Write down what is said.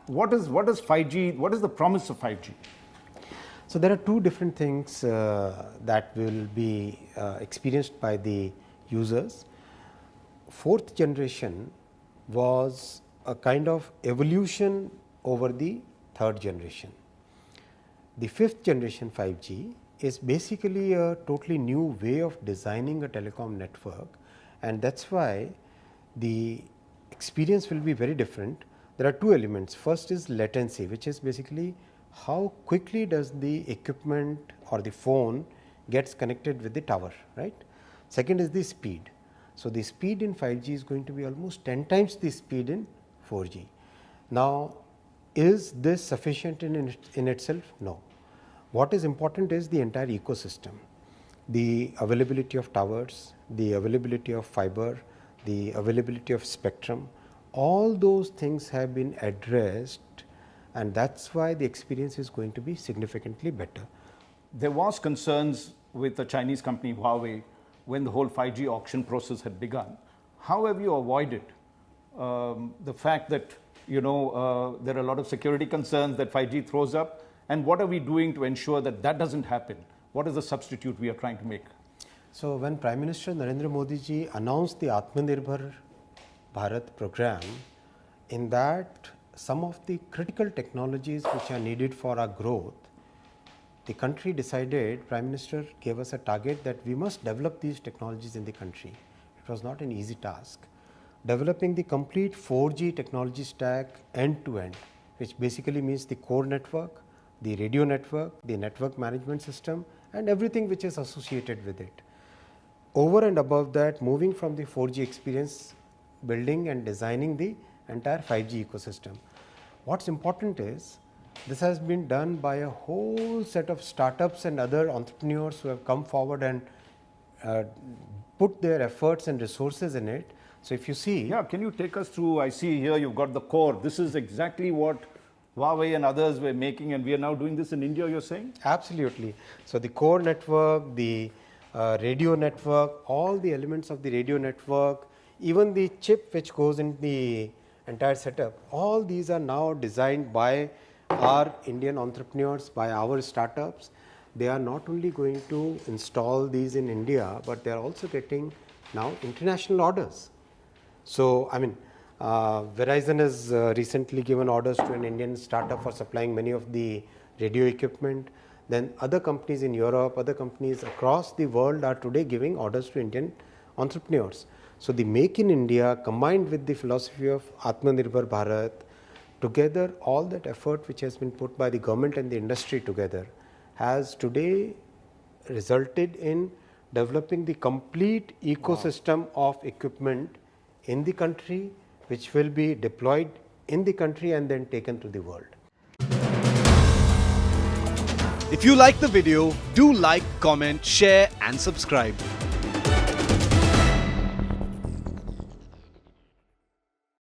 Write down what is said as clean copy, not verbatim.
What is 5G? What is the promise of 5G? So there are two different things that will be experienced by the users. Fourth generation was a kind of evolution over the third generation. The fifth generation 5G is basically a totally new way of designing a telecom network, and that's why the experience will be very different. There are two elements. First is latency, which is basically how quickly does the equipment or the phone gets connected with the tower, right? Second is the speed. So the speed in 5G is going to be almost 10 times the speed in 4G. Now, is this sufficient in itself? No. What is important is the entire ecosystem, the availability of towers, the availability of fiber, the availability of spectrum. All those things have been addressed, and that's why the experience is going to be significantly better. There was concerns with the Chinese company Huawei when the whole 5G auction process had begun. How have you avoided the fact that there are a lot of security concerns that 5G throws up, and what are we doing to ensure that that doesn't happen? What is the substitute we are trying to make? So when Prime Minister Narendra Modi ji announced the Atmanirbhar Bharat program, in that some of the critical technologies which are needed for our growth, the country decided, Prime Minister gave us a target that we must develop these technologies in the country. It was not an easy task. Developing the complete 4G technology stack end to end, which basically means the core network, the radio network, the network management system, and everything which is associated with it. Over and above that, moving from the 4G experience, building and designing the entire 5G ecosystem. What's important is this has been done by a whole set of startups and other entrepreneurs who have come forward and put their efforts and resources in it. So if you see... Yeah, can you take us through? I see here you've got the core. This is exactly what Huawei and others were making, and we are now doing this in India, you're saying? Absolutely. So the core network, the radio network, all the elements of the radio network, even the chip which goes in the entire setup, all these are now designed by our Indian entrepreneurs, by our startups. They are not only going to install these in India, but they are also getting now international orders. So, I mean, Verizon has recently given orders to an Indian startup for supplying many of the radio equipment. Then other companies in Europe, other companies across the world are today giving orders to Indian entrepreneurs. So the Make in India combined with the philosophy of Atmanirbhar Bharat, together all that effort which has been put by the government and the industry together has today resulted in developing the complete ecosystem of equipment in the country, which will be deployed in the country and then taken to the world. If you like the video, do like, comment, share and subscribe.